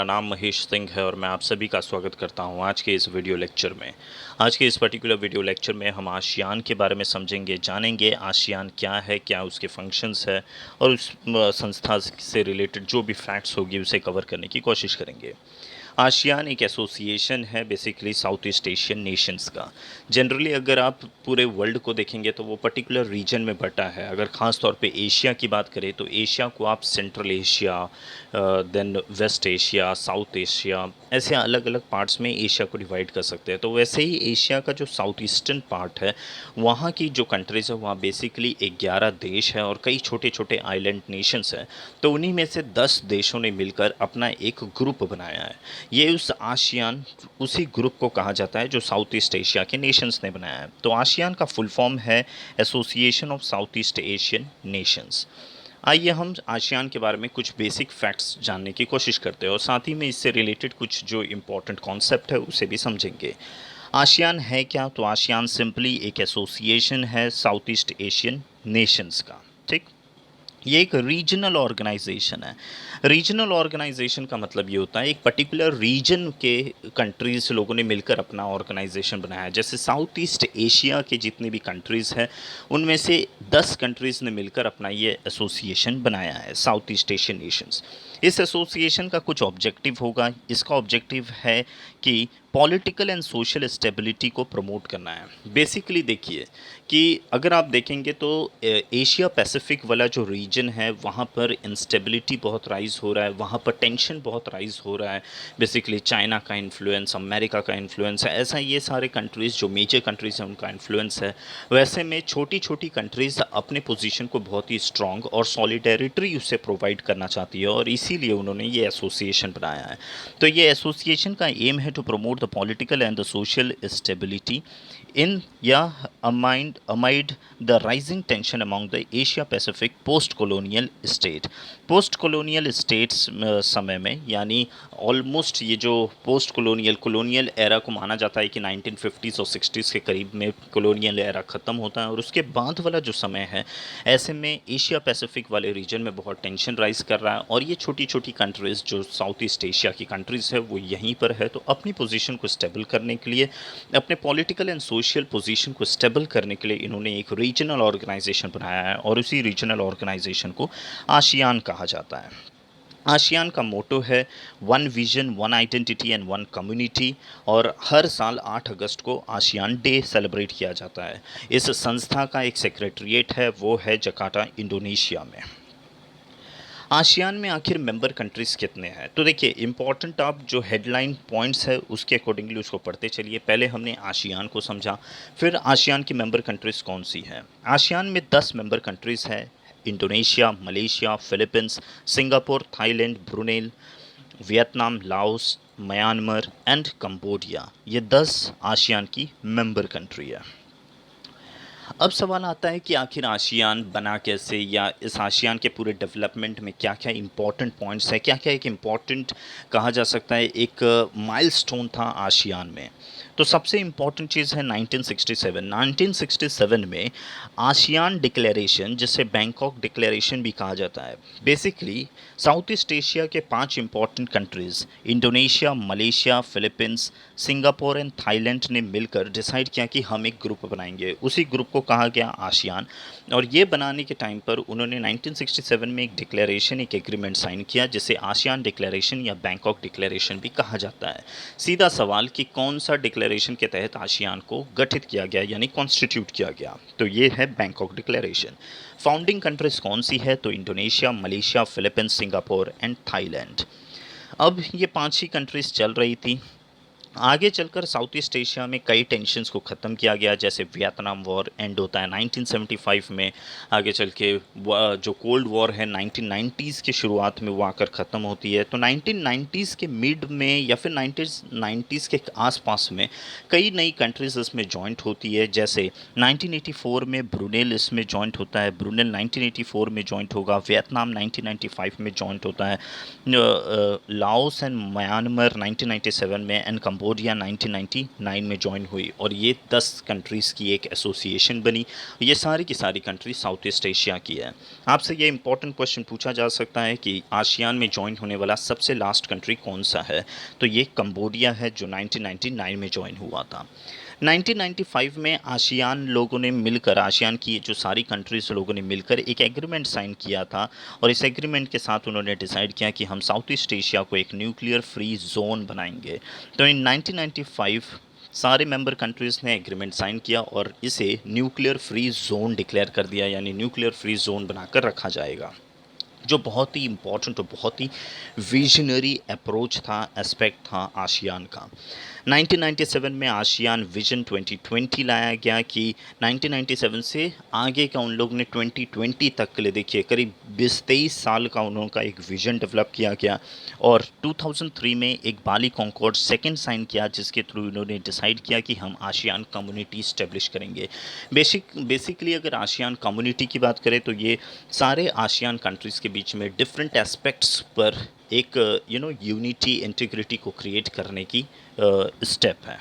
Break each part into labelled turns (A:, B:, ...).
A: मेरा नाम महेश सिंह है और मैं आप सभी का स्वागत करता हूं आज के इस वीडियो लेक्चर में। आज के इस पर्टिकुलर वीडियो लेक्चर में हम आसियान के बारे में समझेंगे, जानेंगे आसियान क्या है, क्या उसके फंक्शंस है और उस संस्था से रिलेटेड जो भी फैक्ट्स होगी उसे कवर करने की कोशिश करेंगे। आसियान एक एसोसिएशन है basically south east Asian Nations का। जनरली अगर आप पूरे वर्ल्ड को देखेंगे तो वो पर्टिकुलर रीजन में बटा है। अगर ख़ास तौर पे एशिया की बात करें तो एशिया को आप Central Asia, then West Asia, South Asia, ऐसे अलग अलग पार्ट्स में एशिया को डिवाइड कर सकते हैं। तो वैसे ही एशिया का जो साउथ ईस्टर्न पार्ट है वहाँ की जो कंट्रीज़ है वहाँ बेसिकली 11 देश है और कई छोटे छोटे आइलैंड नेशंस हैं। तो उन्हीं में से 10 देशों ने मिलकर अपना एक ग्रुप बनाया है। ये उस आसियान उसी ग्रुप को कहा जाता है जो साउथ ईस्ट एशिया के नेशंस ने बनाया है। तो आसियान का फुल फॉर्म है association of south east Asian Nations. आइए हम आसियान के बारे में कुछ बेसिक फैक्ट्स जानने की कोशिश करते हैं और साथ ही में इससे रिलेटेड कुछ जो इम्पोर्टेंट कॉन्सेप्ट है उसे भी समझेंगे। आसियान है क्या? तो आसियान सिंपली एक एसोसिएशन है साउथ ईस्ट एशियन नेशंस का। ठीक, ये एक रीजनल ऑर्गेनाइजेशन है। रीजनल ऑर्गेनाइजेशन का मतलब ये होता है एक पर्टिकुलर रीजन के कंट्रीज लोगों ने मिलकर अपना ऑर्गेनाइजेशन बनाया है। जैसे साउथ ईस्ट एशिया के जितने भी कंट्रीज़ हैं उनमें से 10 कंट्रीज़ ने मिलकर अपना ये एसोसिएशन बनाया है, साउथ ईस्ट एशियन नेशंस। इस एसोसिएशन का कुछ ऑब्जेक्टिव होगा। इसका ऑब्जेक्टिव है कि पॉलिटिकल एंड सोशल स्टेबिलिटी को प्रमोट करना है। बेसिकली देखिए कि अगर आप देखेंगे तो एशिया पैसिफिक वाला जो रीजन है वहाँ पर इंस्टेबिलिटी बहुत राइज़ हो रहा है, वहाँ पर टेंशन बहुत राइज़ हो रहा है। बेसिकली चाइना का इन्फ्लुएंस, अमेरिका का इन्फ्लुएंस है, ऐसा ये सारे कंट्रीज़ जो मेजर कंट्रीज़ हैं उनका इन्फ्लुएंस है। वैसे में छोटी छोटी कंट्रीज़ अपने पोजीशन को बहुत ही स्ट्रॉन्ग और सॉलिडेरिटी उससे प्रोवाइड करना चाहती है और इसीलिए उन्होंने ये एसोसिएशन बनाया है। तो ये एसोसिएशन का एम है to promote the political and the social stability in yeah amid the rising tension among the Asia Pacific post colonial state। Post colonial states समय में यानी ऑलमोस्ट ये जो पोस्ट colonial एरा को माना जाता है कि 1950s और 60s के करीब में colonial एरा ख़त्म होता है और उसके बाद वाला जो समय है ऐसे में एशिया पैसिफिक वाले रीजन में बहुत टेंशन राइज कर रहा है और ये छोटी छोटी कंट्रीज़ जो साउथ ईस्ट एशिया की कंट्रीज़ है वो यहीं पर है। तो अपनी पोजीशन को स्टेबल करने के लिए, अपने पॉलिटिकल एंड सोशल पोजीशन को स्टेबल करने के लिए इन्होंने एक रीजनल ऑर्गेनाइजेशन बनाया है और उसी रीजनल ऑर्गेनाइजेशन को आसियान कहा जाता है। आसियान का मोटो है one vision, one identity and one community और हर साल 8 अगस्त को आसियान डे सेलिब्रेट किया जाता है। इस संस्था का एक सेक्रेटरीट है, वो है जकार्ता, इंडोनेशिया में। आसियान में आखिर मेंबर कंट्रीज़ कितने हैं? तो देखिए इंपॉर्टेंट आप जो हेडलाइन पॉइंट्स है उसके अकॉर्डिंगली उसको पढ़ते चलिए। पहले हमने आसियान को समझा, फिर आसियान की मेंबर कंट्रीज़ कौन सी हैं। आसियान में 10 मेंबर कंट्रीज़ हैं। Indonesia, Malaysia, Philippines, Singapore, Thailand, Brunei, Vietnam, Laos, Myanmar and Cambodia. ये 10 आसियान की मेंबर कंट्री है। अब सवाल आता है कि आखिर आसियान बना कैसे, या इस आसियान के पूरे डेवलपमेंट में क्या क्या इंपॉर्टेंट पॉइंट्स है, क्या क्या एक इम्पॉर्टेंट कहा जा सकता है एक माइलस्टोन था आसियान में। तो सबसे इम्पॉर्टेंट चीज़ है 1967। 1967 में आसियान डिक्लेरेशन, जिसे बैंकॉक डिक्लेरेशन भी कहा जाता है, बेसिकली साउथ ईस्ट एशिया के 5 important countries Indonesia, Malaysia, Philippines, Singapore and Thailand ने मिलकर डिसाइड किया कि हम एक ग्रुप बनाएंगे। उसी ग्रुप को कहा गया आसियान। और ये बनाने के टाइम पर उन्होंने 1967 में एक डिक्लेरेशन, एक एग्रीमेंट साइन किया जिसे आसियान डिक्लेरेशन या बैंकॉक डिक्लेरेशन भी कहा जाता है। सीधा सवाल कि कौन सा डिक्लेरेशन के तहत आसियान को गठित किया गया यानी कॉन्स्टिट्यूट किया गया, तो ये है बैंकॉक डिक्लेरेशन। फाउंडिंग कंट्रीज कौन सी है? तो Indonesia, Malaysia, Philippines, Singapore and Thailand. अब ये 5 ही कंट्रीज़ चल रही थी। आगे चलकर साउथ ईस्ट एशिया में कई टेंशन्स को ख़त्म किया गया, जैसे वियतनाम वॉर एंड होता है 1975 में। आगे चल के जो कोल्ड वॉर है 1990s की शुरुआत में वो आकर ख़त्म होती है। तो 1990s के मिड में या फिर 1990s के आसपास में कई नई कंट्रीज़ इसमें जॉइंट होती है। जैसे 1984 में ब्रुनेई इसमें जॉइंट होता है, ब्रुनेई 1984 में जॉइंट होगा। वियतनाम 1995 में जॉइंट होता है। लाओस एंड म्यांमार 1997 में एंड कंबोडिया 1999 में ज्वाइन हुई और ये 10 कंट्रीज़ की एक एसोसिएशन बनी। ये सारी की सारी कंट्री साउथ ईस्ट एशिया की है। आपसे ये इंपॉर्टेंट क्वेश्चन पूछा जा सकता है कि आसियान में ज्वाइन होने वाला सबसे लास्ट कंट्री कौन सा है, तो ये कंबोडिया है जो 1999 में ज्वाइन हुआ था। 1995 में आसियान लोगों ने मिलकर, आसियान की जो सारी कंट्रीज़ लोगों ने मिलकर एक एग्रीमेंट साइन किया था और इस एग्रीमेंट के साथ उन्होंने डिसाइड किया कि हम साउथ ईस्ट एशिया को एक न्यूक्लियर फ्री जोन बनाएंगे। तो इन 1995 सारे मेंबर कंट्रीज़ ने एग्रीमेंट साइन किया और इसे न्यूक्लियर फ्री जोन डिक्लेयर कर दिया, यानी न्यूक्लियर फ्री जोन बनाकर रखा जाएगा, जो बहुत ही इम्पॉर्टेंट और बहुत ही विजनरी अप्रोच था, एस्पेक्ट था आसियान का। 1997 में आसियान विजन 2020 लाया गया कि 1997 से आगे का उन लोगों ने 2020 तक के लिए, देखिए करीब 20-23 साल का उनका एक विजन डेवलप किया गया और 2003 में एक बाली कॉन्कॉर्ड सेकंड साइन किया जिसके थ्रू उन्होंने डिसाइड किया कि हम आसियान कम्युनिटी इस्टेब्लिश करेंगे। बेसिकली अगर आसियान कम्युनिटी की बात करें तो ये सारे आसियान कंट्रीज़ के बीच में डिफरेंट एस्पेक्ट्स पर एक यूनिटी इंटीग्रिटी को क्रिएट करने की स्टेप है।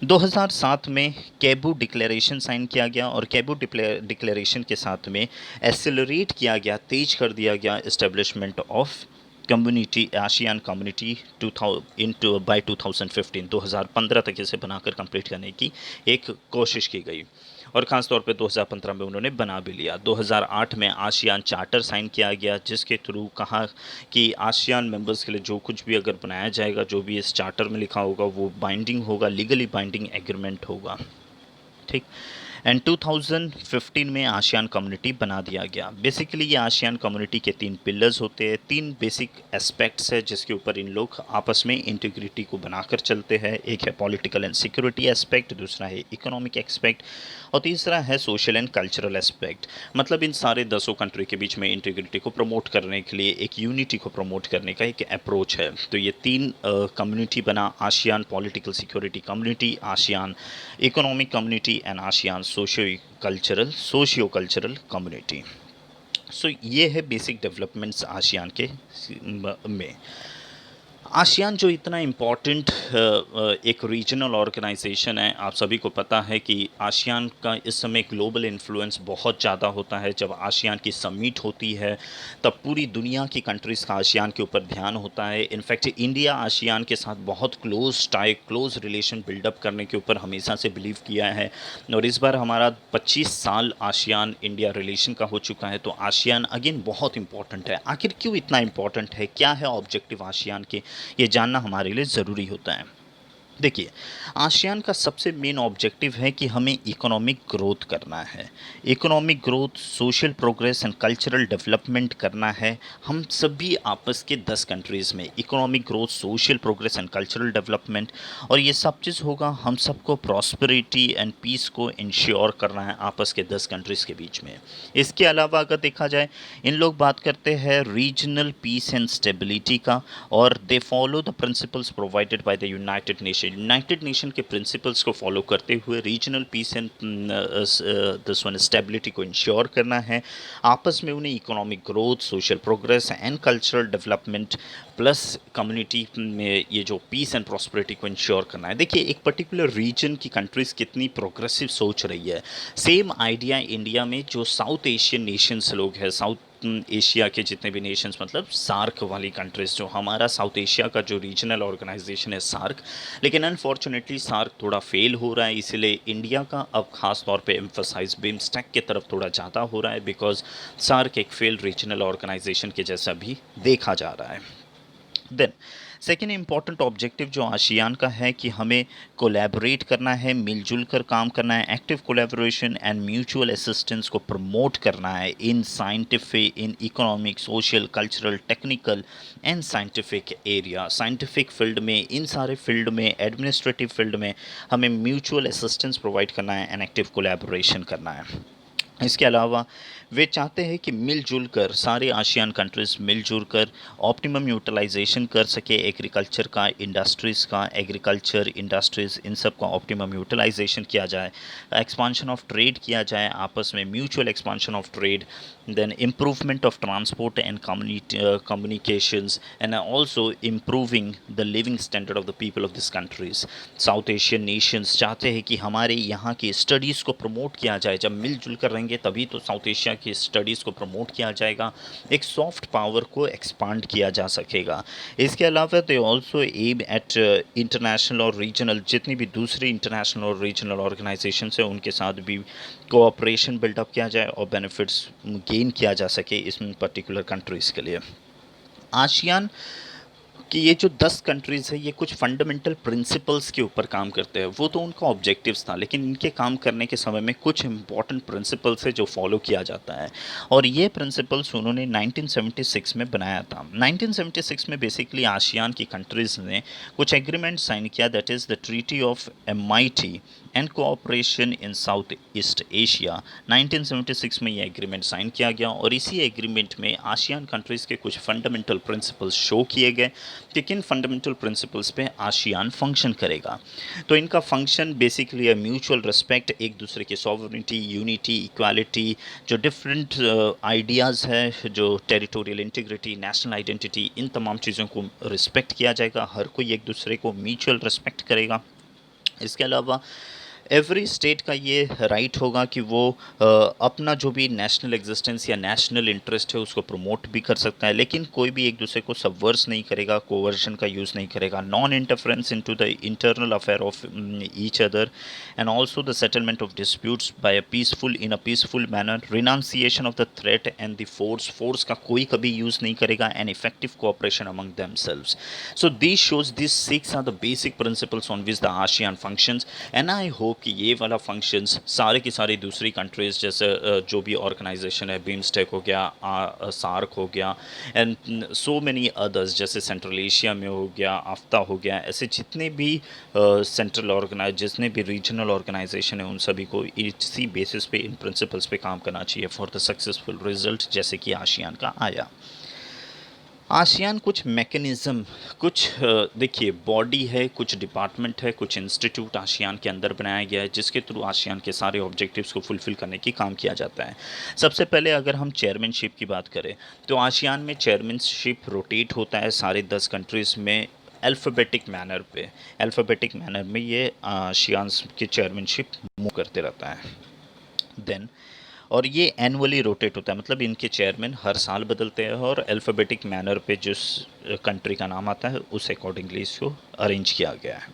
A: 2007 में कैबू डिक्लेरेशन साइन किया गया और कैबू डिक्लेरेशन के साथ में एसेलरेट किया गया, तेज कर दिया गया establishment of community, ASEAN community 2000 by 2015 तक इसे बनाकर कंप्लीट करने की एक कोशिश की गई और ख़ास तौर पे 2015 में उन्होंने बना भी लिया। 2008 में आसियान चार्टर साइन किया गया जिसके थ्रू कहा कि आसियान मेंबर्स के लिए जो कुछ भी अगर बनाया जाएगा, जो भी इस चार्टर में लिखा होगा वो बाइंडिंग होगा, लीगली बाइंडिंग एग्रीमेंट होगा, ठीक। एंड 2015 में आसियान कम्युनिटी बना दिया गया। बेसिकली ये आसियान कम्युनिटी के 3 पिलर्स होते हैं, 3 बेसिक एस्पेक्ट्स है जिसके ऊपर इन लोग आपस में इंटीग्रिटी को बनाकर चलते हैं। एक है पॉलिटिकल एंड सिक्योरिटी एस्पेक्ट, दूसरा है इकोनॉमिक एस्पेक्ट और तीसरा है सोशल एंड कल्चरल एस्पेक्ट। मतलब इन सारे 10 कंट्री के बीच में इंटीग्रिटी को प्रमोट करने के लिए, एक यूनिटी को प्रमोट करने का एक अप्रोच है। तो ये 3 कम्युनिटी बना, ASEAN political security community, ASEAN economic community and ASEAN socio cultural community. So ये है बेसिक डेवलपमेंट्स आसियान के में। आसियान जो इतना इम्पॉर्टेंट एक रीजनल ऑर्गेनाइजेशन है, आप सभी को पता है कि आसियान का इस समय ग्लोबल इन्फ्लुएंस बहुत ज़्यादा होता है। जब आसियान की समिट होती है तब पूरी दुनिया की कंट्रीज़ का आसियान के ऊपर ध्यान होता है। इनफैक्ट इंडिया आसियान के साथ बहुत क्लोज रिलेशन बिल्डअप करने के ऊपर हमेशा से बिलीव किया है और इस बार हमारा 25 साल आसियान इंडिया रिलेशन का हो चुका है। तो आसियान अगेन बहुत इंपॉर्टेंट है। आखिर क्यों इतना इंपॉर्टेंट है, क्या है ऑब्जेक्टिव आसियान के, ये जानना हमारे लिए ज़रूरी होता है। देखिए, आसियान का सबसे मेन ऑब्जेक्टिव है कि हमें इकोनॉमिक ग्रोथ करना है। Economic growth, social progress and cultural development करना है। हम सभी आपस के 10 कंट्रीज़ में economic growth, social progress and cultural development, और ये सब चीज़ होगा हम सबको प्रॉस्पेरिटी एंड पीस को इंश्योर करना है आपस के 10 कंट्रीज़ के बीच में। इसके अलावा अगर देखा जाए, इन लोग बात करते हैं रीजनल पीस एंड स्टेबिलिटी का और they follow the principles provided by the United nation के प्रिंसिपल्स को फॉलो करते हुए रीजनल पीस एंड स्टेबिलिटी को इंश्योर करना है। आपस में उन्हें economic growth, social progress and cultural development plus community में ये जो पीस एंड प्रॉस्पेरिटी को इंश्योर करना है। देखिए, एक पर्टिकुलर रीजन की कंट्रीज़ कितनी प्रोग्रेसिव सोच रही है। सेम आइडिया इंडिया में जो साउथ एशियन नेशंस लोग हैं, साउथ एशिया के जितने भी नेशंस, मतलब सार्क वाली कंट्रीज़, जो हमारा साउथ एशिया का जो रीजनल ऑर्गेनाइजेशन है सार्क, लेकिन अनफॉर्चुनेटली सार्क थोड़ा फेल हो रहा है। इसीलिए इंडिया का अब खास तौर पे एम्फसाइज बिम्स्टेक की तरफ थोड़ा ज़्यादा हो रहा है, बिकॉज सार्क एक फेल रीजनल ऑर्गेनाइजेशन के जैसा भी देखा जा रहा है। देन सेकेंड इम्पॉर्टेंट ऑब्जेक्टिव जो आसियान का है कि हमें कोलैबोरेट करना है, मिलजुल कर काम करना है, active collaboration and mutual assistance को प्रमोट करना है in scientific, in economic, social, cultural, technical and scientific area. Scientific field में, इन सारे फील्ड में, एडमिनिस्ट्रेटिव फील्ड में हमें म्यूचुअल असिस्टेंस प्रोवाइड करना है एंड एक्टिव कोलैबोरेशन करना है। इसके अलावा वे चाहते हैं कि मिलजुल कर सारे आसियान कंट्रीज़ मिलजुल कर ऑप्टिमम यूटिलाइजेशन कर सके एग्रीकल्चर का, इंडस्ट्रीज़ का, एग्रीकल्चर इंडस्ट्रीज़ इन सब का ऑप्टिमम यूटिलाइजेशन किया जाए, एक्सपांशन ऑफ ट्रेड किया जाए आपस में, mutual expansion of trade, then improvement of transport and communications, and also improving the living standard of the people of these countries. South Asian Nations चाहते हैं कि हमारे यहाँ की स्टडीज़ को प्रमोट किया जाए। जब मिलजुल कर रहेंगे तभी तो साउथ एशिया की स्टडीज़ को प्रमोट किया जाएगा, एक सॉफ्ट पावर को एक्सपांड किया जा सकेगा। इसके अलावा they also aim at international और रीजनल, जितनी भी दूसरी इंटरनेशनल और रीजनल ऑर्गेनाइजेशन है उनके साथ भी कोऑपरेशन बिल्डअप किया जाए और बेनिफिट्स गेन किया जा सके इसमें पर्टिकुलर कंट्रीज़ के लिए। आसियान कि ये जो 10 कंट्रीज़ है ये कुछ फंडामेंटल प्रिंसिपल्स के ऊपर काम करते हैं। वो तो उनका ऑब्जेक्टिव्स था, लेकिन इनके काम करने के समय में कुछ इंपॉर्टेंट प्रिंसिपल्स है जो फॉलो किया जाता है, और ये प्रिंसिपल्स उन्होंने 1976 में बनाया था। 1976 में बेसिकली आसियान की कंट्रीज़ ने कुछ एग्रीमेंट साइन किया, that is the treaty of MIT and cooperation in south east Asia. 1976 में ये एग्रीमेंट साइन किया गया, और इसी एग्रीमेंट में आसियान कंट्रीज़ के कुछ फंडामेंटल प्रिंसिपल्स शो किए गए कि किन फंडामेंटल प्रिंसिपल्स पे आसियान फंक्शन करेगा। तो इनका फंक्शन बेसिकली है म्यूचुअल रिस्पेक्ट, एक दूसरे की सॉवरेनिटी, यूनिटी, इक्वालिटी, जो डिफरेंट आइडियाज़ है, जो टेरिटोरियल इंटीग्रिटी, नेशनल आइडेंटिटी, इन तमाम चीज़ों को रिस्पेक्ट किया जाएगा। हर कोई एक दूसरे को म्यूचुअल रिस्पेक्ट करेगा। इसके अलावा एवरी स्टेट का ये राइट होगा कि वो अपना जो भी नेशनल एग्जिस्टेंस या नेशनल इंटरेस्ट है उसको प्रमोट भी कर सकता है, लेकिन कोई भी एक दूसरे को सबवर्स नहीं करेगा, कोवर्जन का यूज़ नहीं करेगा, non interference into the internal affair of each other, and also the settlement of disputes by a peaceful manner, renunciation of the threat and the force का कोई कभी यूज़ नहीं करेगा, and effective cooperation among themselves. So this shows this 6 are the basic principles on which the ASEAN functions, and I hope कि ये वाला functions सारे की सारी दूसरी कंट्रीज़ जैसे जो भी ऑर्गेनाइजेशन है, बीमस्टेक हो गया, सार्क हो गया, एंड सो मेनी अदर्स, जैसे सेंट्रल एशिया में हो गया, आफ्ता हो गया, ऐसे जितने भी सेंट्रल जितने भी रीजनल ऑर्गेनाइजेशन है उन सभी को इसी बेसिस पे, इन प्रिंसिपल्स पे काम करना चाहिए फॉर द सक्सेसफुल रिजल्ट, जैसे कि आसियान का आया। आसियान कुछ मैकेनिज़्म, कुछ देखिए बॉडी है, कुछ डिपार्टमेंट है, कुछ इंस्टीट्यूट आसियान के अंदर बनाया गया है जिसके थ्रू आसियान के सारे ऑब्जेक्टिव्स को फुलफ़िल करने की काम किया जाता है। सबसे पहले अगर हम चेयरमैनशिप की बात करें तो आसियान में चेयरमैनशिप रोटेट होता है सारे 10 कंट्रीज़ में अल्फ़ाबेटिक मैनर में ये आसियान की चेयरमैनशिप मूव करते रहता है। देन और ये एनुअली रोटेट होता है, मतलब इनके चेयरमैन हर साल बदलते हैं, और अल्फ़ाबेटिक मैनर पे जिस कंट्री का नाम आता है उस अकॉर्डिंगली इसको अरेंज किया गया है।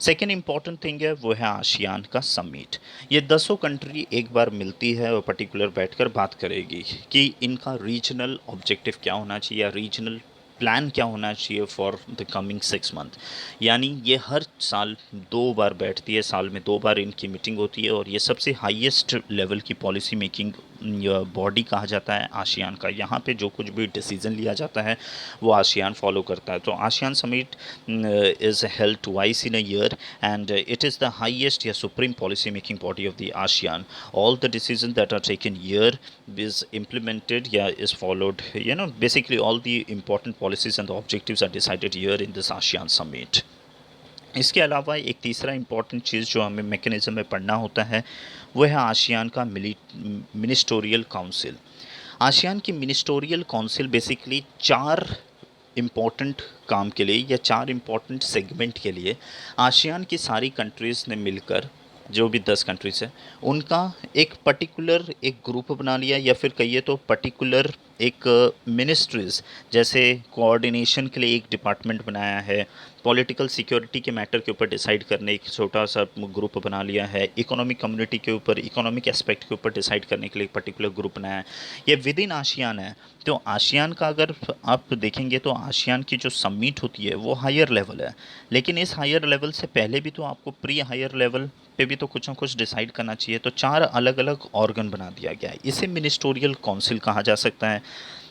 A: सेकेंड इंपॉर्टेंट थिंग है वो है आसियान का समिट। ये 10 कंट्री एक बार मिलती है और पर्टिकुलर बैठकर बात करेगी कि इनका रीजनल ऑब्जेक्टिव क्या होना चाहिए या रीजनल प्लान क्या होना चाहिए फॉर द कमिंग 6 मंथ। यानी ये हर साल 2 बार बैठती है, साल में 2 बार इनकी मीटिंग होती है, और ये सबसे हाईएस्ट लेवल की पॉलिसी मेकिंग बॉडी कहा जाता है आसियान का। यहाँ पे जो कुछ भी डिसीजन लिया जाता है वो आसियान फॉलो करता है। तो ASEAN summit is held twice in a year, and it is the highest या supreme policy making body of the ASEAN. All the decisions that are taken here is implemented, is followed. Basically all the important policies and the objectives are decided here in this ASEAN summit. इसके अलावा एक तीसरा important चीज़ जो हमें mechanism में पढ़ना होता है वो है आसियान का मिनिस्टोरियल काउंसिल। आसियान की मिनिस्टोरियल काउंसिल बेसिकली 4 इम्पॉर्टेंट काम के लिए या 4 इम्पॉर्टेंट सेगमेंट के लिए आसियान की सारी कंट्रीज़ ने मिलकर, जो भी 10 कंट्रीज़ हैं उनका एक पर्टिकुलर एक ग्रुप बना लिया, या फिर कहिए तो पर्टिकुलर एक मिनिस्ट्रीज़, जैसे कोऑर्डिनेशन के लिए एक डिपार्टमेंट बनाया है, पॉलिटिकल सिक्योरिटी के मैटर के ऊपर डिसाइड करने एक छोटा सा ग्रुप बना लिया है, इकोनॉमिक कम्युनिटी के ऊपर, इकोनॉमिक एस्पेक्ट के ऊपर डिसाइड करने के लिए एक पर्टिकुलर ग्रुप बनाया है। ये विद इन आसियान है। तो आसियान का अगर आप देखेंगे तो आसियान की जो समिट होती है वो हायर लेवल है, लेकिन इस हायर लेवल से पहले भी तो आपको प्री हायर लेवल पे भी तो कुछ ना कुछ डिसाइड करना चाहिए। तो 4 अलग अलग ऑर्गन बना दिया गया है, इसे मिनिस्टोरियल काउंसिल कहा जा सकता है।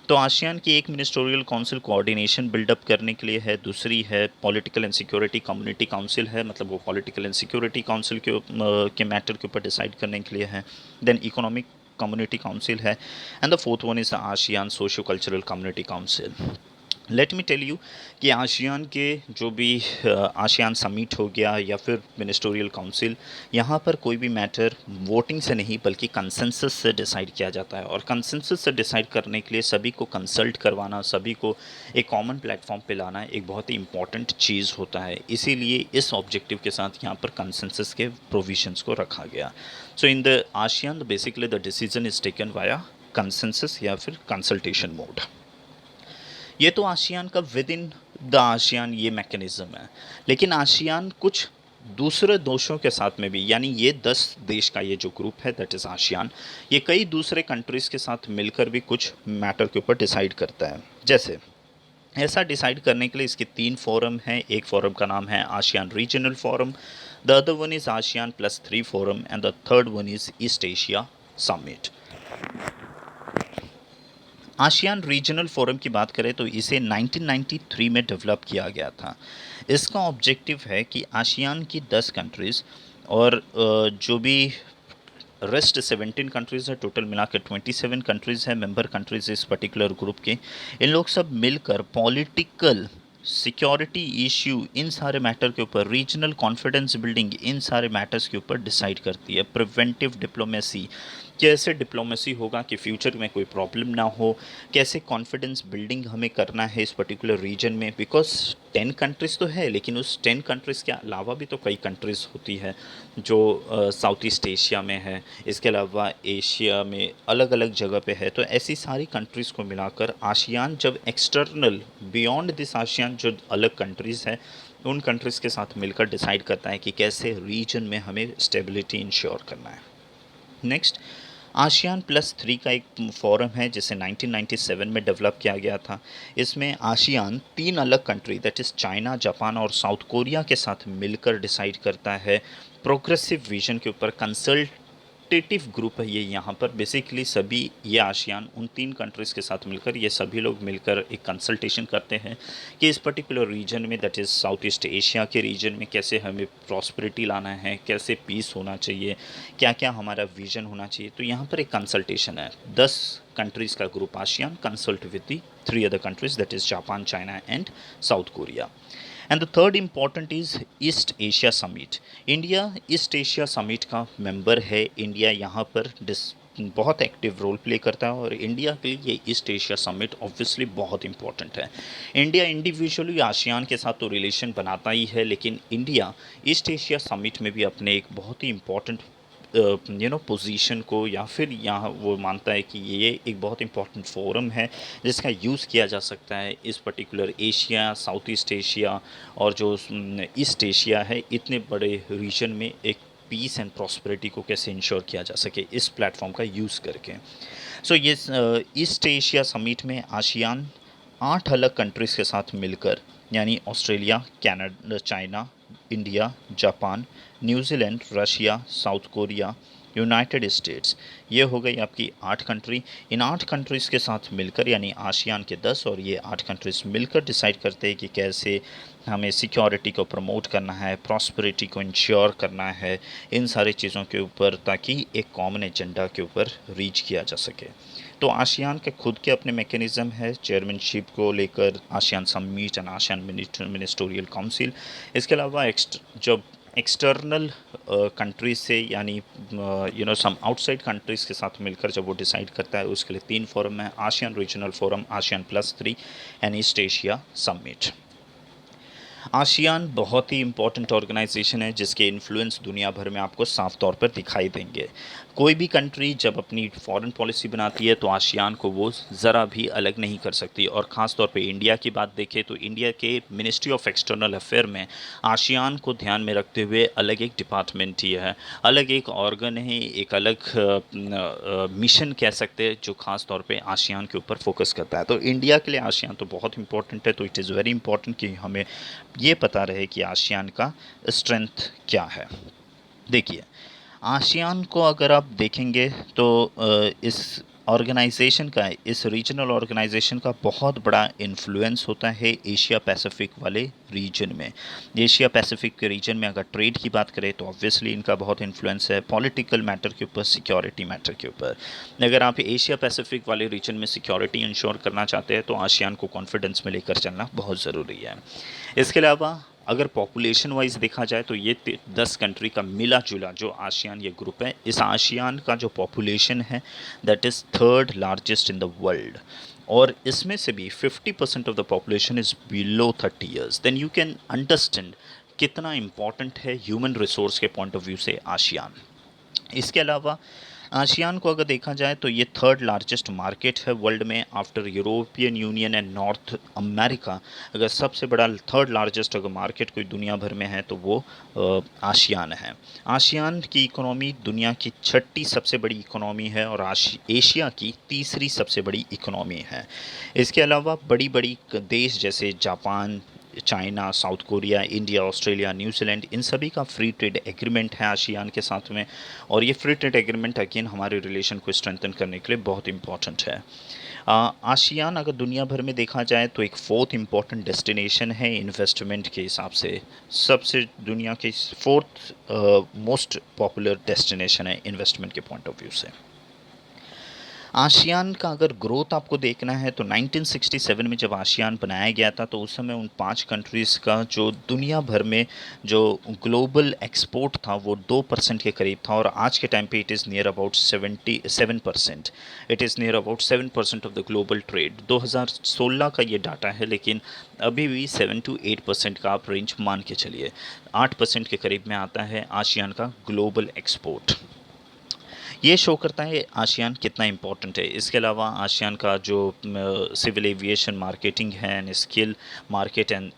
A: तो आसियान की एक मिनिस्टोरियल काउंसिल कोऑर्डिनेशन बिल्डअप करने के लिए है, दूसरी है political and security community council है, मतलब वो पॉलिटिकल एंड सिक्योरिटी काउंसिल के मैटर के ऊपर डिसाइड करने के लिए है। देन इकोनॉमिक कम्युनिटी काउंसिल है, and the fourth one is the ASEAN socio cultural community council. Let me tell you कि आशियान के जो भी आशियान समिट हो गया या फिर मिनिस्टोरियल काउंसिल, यहाँ पर कोई भी मैटर वोटिंग से नहीं बल्कि कंसेंसस से डिसाइड किया जाता है। और कंसेंसस से डिसाइड करने के लिए सभी को कंसल्ट करवाना, सभी को एक कॉमन प्लेटफॉर्म पे लाना एक बहुत ही इंपॉर्टेंट चीज़ होता है। इसीलिए इस ऑब्जेक्टिव के साथ यहाँ पर कंसेंसस के प्रोविजंस को रखा गया। So in the ASEAN basically the decision is taken via consensus या फिर कंसल्टेशन मोड। ये तो आशियान का विद इन द आशियान ये मैकेनिज़्म है। लेकिन आशियान कुछ दूसरे देशों के साथ में भी, यानी ये 10 देश का ये जो ग्रुप है दैट इज़ आशियान, ये कई दूसरे कंट्रीज़ के साथ मिलकर भी कुछ मैटर के ऊपर डिसाइड करता है। जैसे ऐसा डिसाइड करने के लिए इसके 3 फोरम हैं। एक फोरम का नाम है ASEAN regional forum, the other one is ASEAN plus 3 forum, and the third one is east Asia summit. ASEAN regional forum की बात करें तो इसे 1993 में डेवलप किया गया था। इसका ऑब्जेक्टिव है कि आशियान की 10 कंट्रीज़ और जो भी रेस्ट 17 कंट्रीज़ है, टोटल मिलाकर 27 कंट्रीज़ हैं मेंबर कंट्रीज़ इस पर्टिकुलर ग्रुप के, इन लोग सब मिलकर पॉलिटिकल सिक्योरिटी इश्यू इन सारे मैटर के ऊपर, रीजनल कॉन्फिडेंस बिल्डिंग इन सारे मैटर्स के ऊपर डिसाइड करती है। प्रिवेंटिव डिप्लोमेसी, कैसे डिप्लोमेसी होगा कि फ्यूचर में कोई प्रॉब्लम ना हो, कैसे कॉन्फिडेंस बिल्डिंग हमें करना है इस पर्टिकुलर रीजन में, बिकॉज 10 कंट्रीज़ तो है लेकिन उस 10 कंट्रीज़ के अलावा भी तो कई कंट्रीज़ होती है जो साउथ ईस्ट एशिया में है, इसके अलावा एशिया में अलग अलग जगह पे है। तो ऐसी सारी कंट्रीज़ को मिलाकर आशियान जब एक्सटर्नल बियॉन्ड दिस आशियान जो अलग कंट्रीज़ है उन कंट्रीज़ के साथ मिलकर डिसाइड करता है कि कैसे रीजन में हमें स्टेबिलिटी इंश्योर करना है। नेक्स्ट, आशियान प्लस 3 का एक फोरम है जिसे 1997 में डेवलप किया गया था। इसमें आशियान 3 अलग country that is China, Japan और साउथ कोरिया के साथ मिलकर डिसाइड करता है प्रोग्रेसिव विजन के ऊपर। कंसल्टेटिव ग्रुप है ये, यहाँ पर बेसिकली सभी ये आशियान उन 3 कंट्रीज़ के साथ मिलकर, ये सभी लोग मिलकर एक कंसल्टेशन करते हैं कि इस पर्टिकुलर रीजन में that is south east Asia के रीजन में कैसे हमें प्रॉस्पेरिटी लाना है, कैसे पीस होना चाहिए, क्या क्या हमारा विजन होना चाहिए। तो यहाँ पर एक कंसल्टेशन है। 10 कंट्रीज़ का group ASEAN consult with the 3 other countries that is Japan, China and south Korea. And the third important is east Asia summit. India east Asia summit का मेंबर है। इंडिया यहाँ पर बहुत एक्टिव रोल प्ले करता है और India के लिए ये ईस्ट एशिया समिट ऑब्वियसली बहुत इंपॉर्टेंट है। इंडिया इंडिविजुअली आशियान के साथ तो रिलेशन बनाता ही है, लेकिन इंडिया ईस्ट एशिया समिट में भी अपने एक बहुत ही इम्पॉर्टेंट पोजीशन को, या फिर यहाँ वो मानता है कि ये एक बहुत इंपॉर्टेंट फोरम है जिसका यूज़ किया जा सकता है इस particular Asia, south east Asia और जो ईस्ट एशिया है, इतने बड़े रीजन में एक पीस एंड प्रॉस्पेरिटी को कैसे इंश्योर किया जा सके इस प्लेटफॉर्म का यूज़ करके। सो ये ईस्ट एशिया समिट में आशियान 8 अलग कंट्रीज़ के साथ मिलकर, यानी Australia, Canada, China, India, Japan, New Zealand, Russia, south Korea, United states, ये हो गई आपकी 8 कंट्री। इन 8 कंट्रीज़ के साथ मिलकर, यानी आशियान के 10 और ये 8 कंट्रीज़ मिलकर डिसाइड करते हैं कि कैसे हमें सिक्योरिटी को प्रमोट करना है, प्रॉस्पेरिटी को इंश्योर करना है, इन सारी चीज़ों के ऊपर, ताकि एक कॉमन एजेंडा के ऊपर रीच किया जा सके। तो आशियान के खुद के अपने मैकेनिज़्म है चेयरमैनशिप को लेकर, ASEAN summit and ASEAN ministerial council. इसके अलावा जब एक्सटर्नल कंट्रीज से, यानी सम आउटसाइड कंट्रीज़ के साथ मिलकर जब वो डिसाइड करता है, उसके लिए 3 फोरम है, ASEAN regional forum, ASEAN plus 3 and east Asia summit. ASEAN बहुत ही इम्पॉर्टेंट ऑर्गेनाइजेशन है जिसके इन्फ्लुएंस दुनिया भर में आपको साफ तौर पर दिखाई देंगे। कोई भी कंट्री जब अपनी फॉरेन पॉलिसी बनाती है तो आशियान को वो ज़रा भी अलग नहीं कर सकती। और ख़ास तौर पे इंडिया की बात देखें तो इंडिया के मिनिस्ट्री ऑफ एक्सटर्नल अफेयर में आशियान को ध्यान में रखते हुए अलग एक डिपार्टमेंट ही है, अलग एक ऑर्गन है, एक अलग मिशन कह सकते हैं जो ख़ास तौर पे आशियान के ऊपर फोकस करता है। तो इंडिया के लिए आशियान तो बहुत इंपॉर्टेंट है। तो इट इज़ वेरी इंपॉर्टेंट कि हमें ये पता रहे कि आशियान का स्ट्रेंथ क्या है। देखिए, आशियान को अगर आप देखेंगे तो इस ऑर्गेनाइजेशन का, इस रीजनल ऑर्गेनाइजेशन का बहुत बड़ा इन्फ्लुएंस होता है एशिया पैसिफिक वाले रीजन में। एशिया पैसिफिक के रीजन में अगर ट्रेड की बात करें तो ऑब्वियसली इनका बहुत इन्फ्लुएंस है पॉलिटिकल मैटर के ऊपर, सिक्योरिटी मैटर के ऊपर। अगर आप एशिया पैसिफिक वाले रीजन में सिक्योरिटी इंश्योर करना चाहते हैं तो आसियान को कॉन्फिडेंस में लेकर चलना बहुत ज़रूरी है। इसके अलावा अगर पॉपुलेशन वाइज देखा जाए तो ये 10 कंट्री का मिला जुला जो आसियान ये ग्रुप है, इस आसियान का जो पॉपुलेशन है that is third largest in the world, और इसमें से भी 50% of the population is below 30 years. Then you can understand कितना इम्पॉर्टेंट है ह्यूमन रिसोर्स के पॉइंट ऑफ व्यू से आसियान। इसके अलावा आसियान को अगर देखा जाए तो ये थर्ड लार्जेस्ट मार्केट है वर्ल्ड में after European Union and North America. अगर सबसे बड़ा थर्ड लार्जेस्ट अगर मार्केट कोई दुनिया भर में है तो वो आसियान है। आसियान की इकोनॉमी दुनिया की छठी सबसे बड़ी इकोनॉमी है और एशिया की तीसरी सबसे बड़ी इकोनॉमी है। इसके अलावा बड़ी बड़ी देश जैसे Japan, China, South Korea, India, Australia, New Zealand, इन सभी का फ्री ट्रेड एग्रीमेंट है आसियान के साथ में, और ये फ्री ट्रेड एग्रीमेंट अगेन हमारे रिलेशन को स्ट्रेंथन करने के लिए बहुत इंपॉर्टेंट है। आसियान अगर दुनिया भर में देखा जाए तो एक फोर्थ इम्पॉर्टेंट डेस्टिनेशन है इन्वेस्टमेंट के हिसाब से, सबसे दुनिया की फोर्थ मोस्ट पॉपुलर डेस्टिनेशन है इन्वेस्टमेंट के पॉइंट ऑफ व्यू से। आसियान का अगर ग्रोथ आपको देखना है तो 1967 में जब आसियान बनाया गया था तो उस समय उन 5 कंट्रीज़ का जो दुनिया भर में जो ग्लोबल एक्सपोर्ट था वो 2% के करीब था, और आज के टाइम पे it is near about 77%। It is near about 7% of the global trade. 2016 का ये डाटा है, लेकिन अभी भी 7 to 8% का आप रेंज मान के चलिए, 8% के करीब में आता है आसियान का ग्लोबल एक्सपोर्ट। ये शो करता है आसियान कितना इम्पोर्टेंट है। इसके अलावा आसियान का जो सिविल एविएशन मार्केटिंग है and skill market and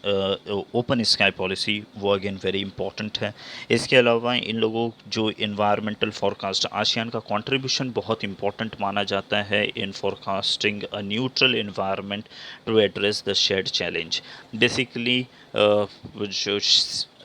A: open sky policy वो अगेन वेरी इंपॉर्टेंट है। इसके अलावा इन लोगों जो इन्वायरमेंटल फॉरकास्ट, आसियान का कंट्रीब्यूशन बहुत इंपॉर्टेंट माना जाता है in forecasting a neutral environment to address the shared challenge. Basically जो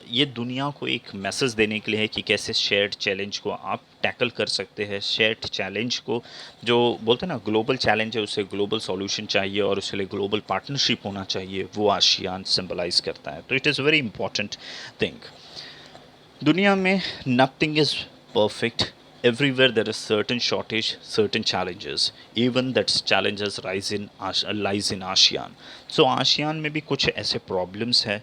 A: ये दुनिया को एक मैसेज देने के लिए है कि कैसे शेयर्ड चैलेंज को आप टैकल कर सकते हैं। शेयर्ड चैलेंज को, जो बोलते हैं ना ग्लोबल चैलेंज है, उसे ग्लोबल सॉल्यूशन चाहिए और उसके लिए ग्लोबल पार्टनरशिप होना चाहिए, वो आसियान सिंबलाइज करता है। तो it is very important thing. दुनिया में nothing is perfect, everywhere there is certain shortage, certain challenges, even that challenges lies in ASEAN. So ASEAN में भी कुछ ऐसे प्रॉब्लम्स हैं,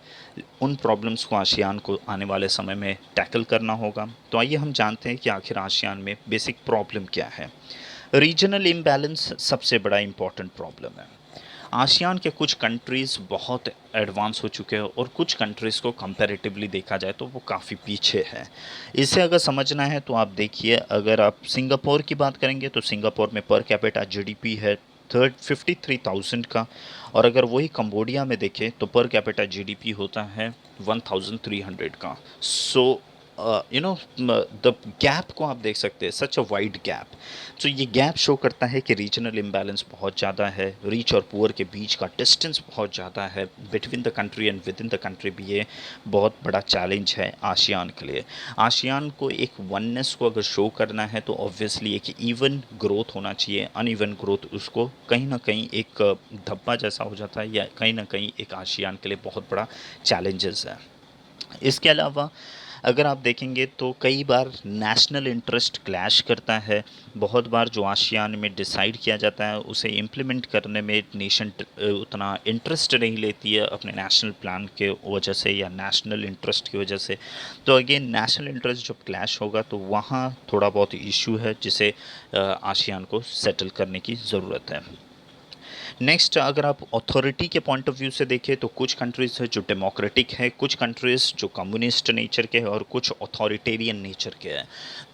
A: उन प्रॉब्लम्स को आसियान को आने वाले समय में टैकल करना होगा। तो आइए हम जानते हैं कि आखिर आसियान में बेसिक प्रॉब्लम क्या है। रीजनल इम्बैलेंस सबसे बड़ा इम्पॉर्टेंट प्रॉब्लम है। आसियान के कुछ कंट्रीज़ बहुत एडवांस हो चुके हैं और कुछ कंट्रीज़ को कंपैरेटिवली देखा जाए तो वो काफ़ी पीछे है। इसे अगर समझना है तो आप देखिए, अगर आप सिंगापुर की बात करेंगे तो सिंगापुर में पर कैपिटा जीडीपी है 53,000 का, और अगर वही कंबोडिया में देखें तो पर कैपिटा जीडीपी होता है 1,300 का। So you know the gap को आप देख सकते हैं, सच अ वाइड गैप। तो ये गैप शो करता है कि रीजनल इम्बैलेंस बहुत ज़्यादा है, रिच और पुअर के बीच का डिस्टेंस बहुत ज़्यादा है, between the country and with in the country भी ये बहुत बड़ा चैलेंज है आसियान के लिए। आसियान को एक वननेस को अगर शो करना है तो ऑब्वियसली एक इवन ग्रोथ होना चाहिए। अनइवन ग्रोथ उसको कहीं ना कहीं एक धब्बा जैसा हो जाता है, या कहीं ना कहीं एक आसियान के लिए बहुत बड़ा चैलेंजेस है। इसके अलावा अगर आप देखेंगे तो कई बार नेशनल इंटरेस्ट क्लैश करता है। बहुत बार जो आसियान में डिसाइड किया जाता है उसे इम्प्लीमेंट करने में नेशन उतना इंटरेस्ट नहीं लेती है अपने नेशनल प्लान के वजह से या नेशनल इंटरेस्ट की वजह से। तो अगेन नेशनल इंटरेस्ट जब क्लैश होगा तो वहाँ थोड़ा बहुत इशू है जिसे आसियान को सेटल करने की ज़रूरत है। नेक्स्ट, अगर आप अथॉरिटी के पॉइंट ऑफ व्यू से देखें तो कुछ कंट्रीज़ है जो डेमोक्रेटिक है, कुछ कंट्रीज़ जो कम्युनिस्ट नेचर के हैं और कुछ अथॉरिटेरियन नेचर के हैं।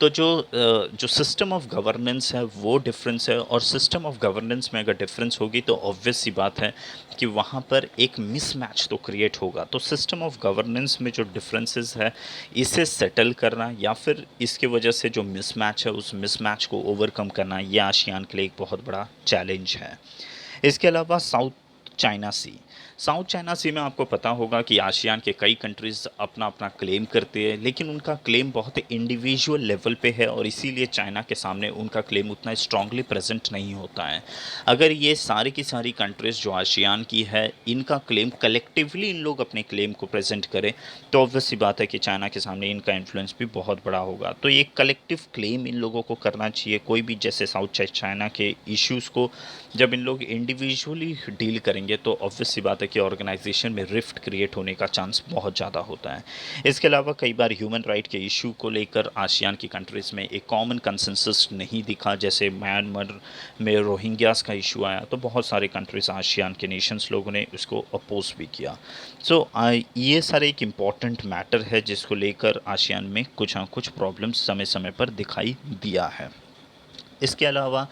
A: तो जो सिस्टम ऑफ गवर्नेंस है वो डिफरेंस है, और सिस्टम ऑफ गवर्नेंस में अगर डिफरेंस होगी तो ऑब्वियस सी बात है कि वहाँ पर एक मिसमैच तो क्रिएट होगा। तो सिस्टम ऑफ गवर्नेंस में जो डिफरेंसेस है इसे सेटल करना या फिर इसके वजह से जो मिसमैच है उस मिसमैच को ओवरकम करना, ये आसियान के लिए एक बहुत बड़ा चैलेंज है। इसके अलावा साउथ चाइना सी, साउथ चाइना सी में आपको पता होगा कि आसियान के कई कंट्रीज़ अपना अपना क्लेम करते हैं, लेकिन उनका क्लेम बहुत इंडिविजुअल लेवल पे है और इसीलिए चाइना के सामने उनका क्लेम उतना स्ट्रांगली प्रेजेंट नहीं होता है। अगर ये सारी की सारी कंट्रीज़ जो आसियान की है, इनका क्लेम कलेक्टिवली इन लोग अपने क्लेम को प्रेजेंट करें, तो ऑब्वियस सी बात है कि चाइना के सामने इनका इन्फ्लुएंस भी बहुत बड़ा होगा। तो ये कलेक्टिव क्लेम इन लोगों को करना चाहिए। कोई भी जैसे साउथ चाइना के इश्यूज़ को जब इन लोग इंडिविजुअली डील करेंगे, तो ऑब्वियस सी बात है कि ऑर्गेनाइजेशन में रिफ्ट क्रिएट होने का चांस बहुत ज़्यादा होता है। इसके अलावा कई बार ह्यूमन राइट के इशू को लेकर आसियान की कंट्रीज़ में एक कॉमन कंसेंसस नहीं दिखा। जैसे म्यांमार में रोहिंग्यास का इशू आया, तो बहुत सारे कंट्रीज़ आसियान के नेशंस लोगों ने उसको अपोज भी किया। सो ये सारे एक इम्पॉर्टेंट मैटर है जिसको लेकर आसियान में कुछ ना कुछ प्रॉब्लम्स समय समय पर दिखाई दिया है। इसके अलावा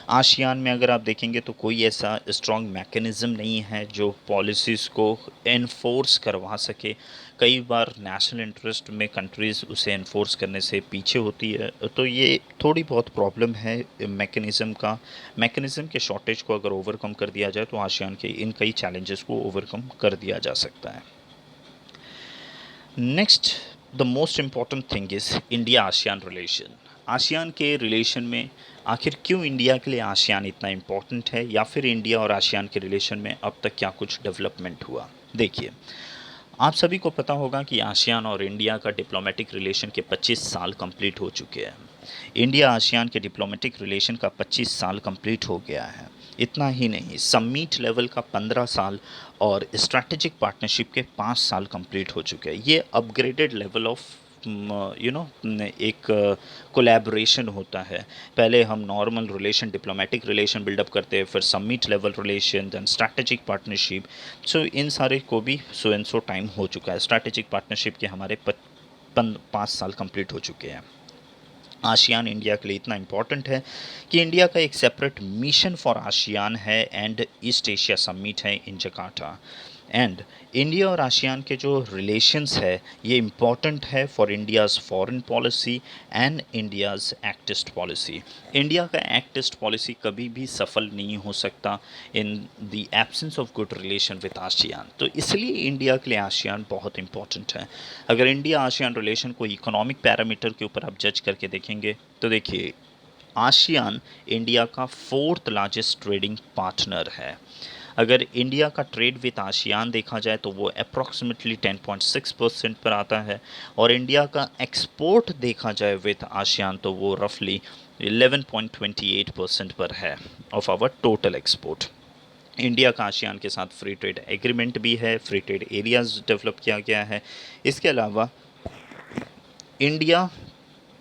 A: आसियान में अगर आप देखेंगे तो कोई ऐसा स्ट्रॉन्ग मैकेनिज़्म नहीं है जो पॉलिसीज़ को एनफोर्स करवा सके। कई बार नेशनल इंटरेस्ट में कंट्रीज़ उसे एनफोर्स करने से पीछे होती है, तो ये थोड़ी बहुत प्रॉब्लम है मैकेनिज़्म के शॉर्टेज को अगर ओवरकम कर दिया जाए तो आसियान के इन कई चैलेंजेस को ओवरकम कर दिया जा सकता है। Next, the most important thing is India ASEAN relation. ASEAN के रिलेशन में आखिर क्यों इंडिया के लिए आसियान इतना इम्पोर्टेंट है, या फिर इंडिया और आसियान के रिलेशन में अब तक क्या कुछ डेवलपमेंट हुआ। देखिए, आप सभी को पता होगा कि आसियान और इंडिया का डिप्लोमेटिक रिलेशन के 25 साल कंप्लीट हो चुके हैं। इंडिया आसियान के डिप्लोमेटिक रिलेशन का 25 साल कंप्लीट हो गया है। इतना ही नहीं, समिट लेवल का 15 साल और स्ट्रैटेजिक पार्टनरशिप के 5 साल कंप्लीट हो चुके हैं। ये अपग्रेडेड लेवल ऑफ एक कोलैबोरेशन होता है। पहले हम normal relation, diplomatic relation buildup करते हैं, फिर summit level relation, then strategic partnership. So इन सारे को भी सो एंड सो टाइम हो चुका है। स्ट्रैटेजिक पार्टनरशिप के हमारे 5 साल कंप्लीट हो चुके हैं। आसियान इंडिया के लिए इतना इम्पॉर्टेंट है कि इंडिया का एक सेपरेट मिशन फॉर आसियान है एंड ईस्ट एशिया समिट है इन जकार्ता। एंड इंडिया और आसियान के जो रिलेशंस है, ये इम्पॉर्टेंट है for India's foreign policy and India's act east policy. India का एक्ट ईस्ट पॉलिसी कभी भी सफल नहीं हो सकता in the absence of good relation with ASEAN. तो इसलिए इंडिया के लिए आसियान बहुत इंपॉर्टेंट है। अगर इंडिया आसियान रिलेशन को इकोनॉमिक पैरामीटर के ऊपर आप जज करके देखेंगे, तो देखिए, आसियान इंडिया का 4th लार्जेस्ट ट्रेडिंग पार्टनर है। अगर इंडिया का ट्रेड विद आसियान देखा जाए तो वो अप्रॉक्सीमेटली 10.6% पर आता है, और इंडिया का एक्सपोर्ट देखा जाए विद आसियान तो वो रफली 11.28% पर है of our total export. India का आसियान के साथ फ्री ट्रेड एग्रीमेंट भी है, फ्री ट्रेड एरियाज डेवलप किया गया है। इसके अलावा इंडिया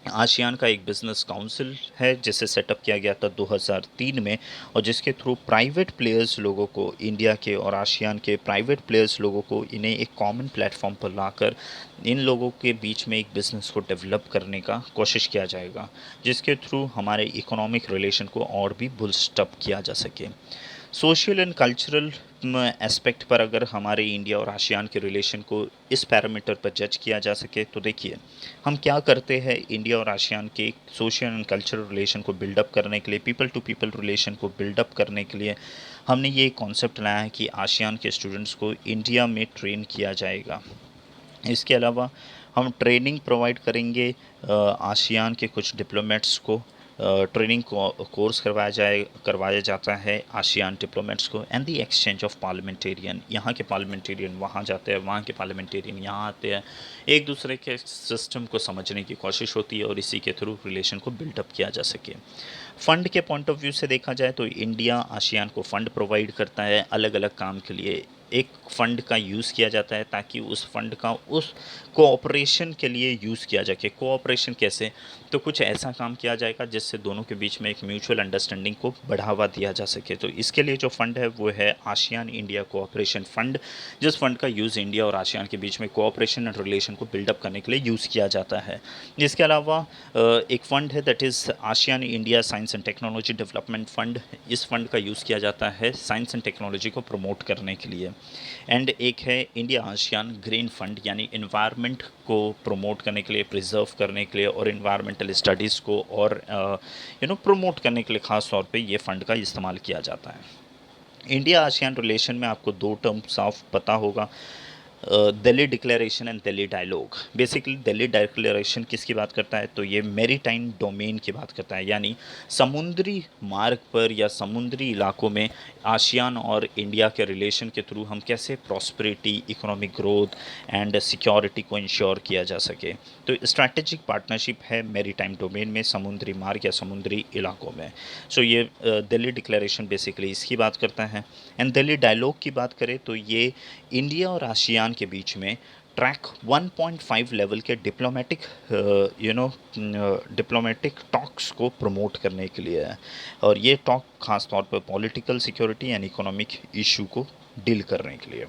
A: आसियान का एक बिज़नेस काउंसिल है जिसे सेटअप किया गया था 2003 में, और जिसके थ्रू प्राइवेट प्लेयर्स लोगों को, इंडिया के और आसियान के प्राइवेट प्लेयर्स लोगों को, इन्हें एक कॉमन प्लेटफॉर्म पर लाकर इन लोगों के बीच में एक बिज़नेस को डेवलप करने का कोशिश किया जाएगा, जिसके थ्रू हमारे इकोनॉमिक रिलेशन को और भी बूस्ट अप किया जा सके। सोशल एंड कल्चरल एस्पेक्ट पर अगर हमारे इंडिया और आसियान के रिलेशन को इस पैरामीटर पर जज किया जा सके, तो देखिए, हम क्या करते हैं इंडिया और आसियान के सोशल एंड कल्चरल रिलेशन को बिल्डअप करने के लिए, पीपल टू पीपल रिलेशन को बिल्डअप करने के लिए हमने ये कॉन्सेप्ट लाया है कि आसियान के स्टूडेंट्स को इंडिया में ट्रेन किया जाएगा। इसके अलावा हम ट्रेनिंग प्रोवाइड करेंगे आसियान के कुछ डिप्लोमेट्स को। ट्रेनिंग कोर्स करवाया जाता है आसियान डिप्लोमेट्स को, and the exchange of parliamentarian. यहाँ के पार्लियामेंटेरियन वहाँ जाते हैं, वहाँ के पार्लियामेंटेरियन यहाँ आते हैं, एक दूसरे के सिस्टम को समझने की कोशिश होती है और इसी के थ्रू रिलेशन को बिल्डअप किया जा सके। फ़ंड के पॉइंट ऑफ व्यू से देखा जाए तो इंडिया आसियान को फ़ंड प्रोवाइड करता है अलग अलग काम के लिए। एक फ़ंड का यूज़ किया जाता है ताकि उस फंड का उस कोऑपरेशन के लिए यूज़ किया जाए। कोऑपरेशन कैसे? तो कुछ ऐसा काम किया जाएगा जिससे दोनों के बीच में एक म्यूचुअल अंडरस्टैंडिंग को बढ़ावा दिया जा सके। तो इसके लिए जो फ़ंड है वो है आसियान इंडिया कोऑपरेशन फ़ंड, जिस फंड का यूज़ इंडिया और आसियान के बीच में कोऑपरेशन एंड रिलेशन को बिल्डअप करने के लिए यूज़ किया जाता है। इसके अलावा एक फ़ंड है that is ASEAN India science and technology development fund. इस फंड का यूज़ किया जाता है साइंस एंड टेक्नोलॉजी को प्रमोट करने के लिए। एंड एक है इंडिया आसियान ग्रीन फंड, यानी इन्वायरमेंट को प्रमोट करने के लिए, प्रिजर्व करने के लिए और इन्वायरमेंटल स्टडीज़ को और प्रमोट करने के लिए ख़ास तौर पे ये फ़ंड का इस्तेमाल किया जाता है। इंडिया आसियान रिलेशन में आपको दो टर्म साफ पता होगा, Delhi declaration and Delhi dialogue. Basically Delhi declaration किसकी बात करता है, तो ये मैरीटाइम डोमेन की बात करता है, यानी समुद्री मार्ग पर या समुद्री इलाकों में आसियान और इंडिया के रिलेशन के थ्रू हम कैसे prosperity, economic growth and security को इंश्योर किया जा सके। तो स्ट्रैटेजिक पार्टनरशिप है मैरीटाइम डोमेन में, समुद्री मार्ग या समुद्री इलाकों में। सो ये दिल्ली डिक्लेरेशन बेसिकली इसकी बात करता है। एंड दिल्ली डायलॉग की बात करें तो ये इंडिया और आसियान के बीच में ट्रैक 1.5 लेवल के डिप्लोमेटिक डिप्लोमेटिक टॉक्स को प्रमोट करने के लिए है, और ये टॉक खास तौर पर political security and economic issue को डील करने के लिए।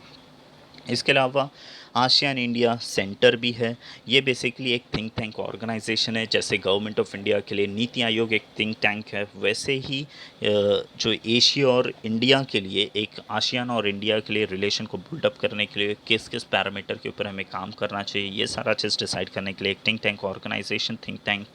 A: इसके अलावा आसियान इंडिया सेंटर भी है। ये बेसिकली एक थिंक टैंक ऑर्गेनाइजेशन है, जैसे गवर्नमेंट ऑफ इंडिया के लिए नीति आयोग एक थिंक टैंक है, वैसे ही जो एशिया और इंडिया के लिए एक आसियान और इंडिया के लिए रिलेशन को बिल्डअप करने के लिए किस किस पैरामीटर के ऊपर हमें काम करना चाहिए, ये सारा चीज़ डिसाइड करने के लिए एक think tank organisation, think tank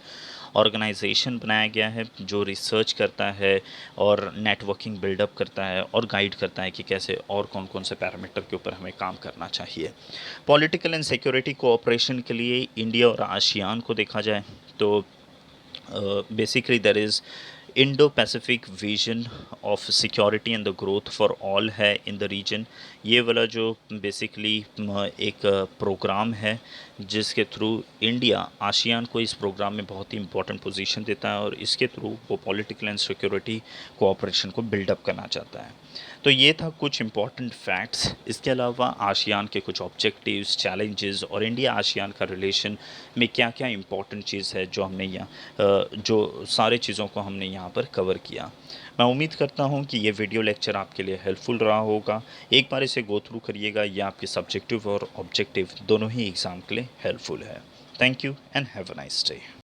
A: organisation बनाया गया है, जो रिसर्च करता है और नेटवर्किंग बिल्डअप करता है और गाइड करता है कि कैसे और कौन कौन से पैरामीटर के ऊपर हमें काम करना चाहिए। पॉलिटिकल एंड सिक्योरिटी कोऑपरेशन के लिए इंडिया और आसियान को देखा जाए तो basically there is Indo Pacific vision of security and the growth for all है इन द रीजन। ये वाला जो बेसिकली एक प्रोग्राम है जिसके थ्रू इंडिया आसियान को इस प्रोग्राम में बहुत ही इंपॉर्टेंट पोजीशन देता है, और इसके थ्रू वो पॉलिटिकल एंड सिक्योरिटी कोऑपरेशन को बिल्डअप करना चाहता है। तो ये था कुछ इंपॉर्टेंट फैक्ट्स। इसके अलावा आसियान के कुछ ऑब्जेक्टिव्स, चैलेंजेस और इंडिया आसियान का रिलेशन में क्या क्या इंपॉर्टेंट चीज़ है जो हमने यहाँ जो सारे चीज़ों को हमने यहाँ पर कवर किया। मैं उम्मीद करता हूँ कि ये वीडियो लेक्चर आपके लिए हेल्पफुल रहा होगा। एक बार इसे गो थ्रू करिएगा, ये आपके सब्जेक्टिव और ऑब्जेक्टिव दोनों ही एग्ज़ाम के लिए हेल्पफुल है। Thank you and have a nice day.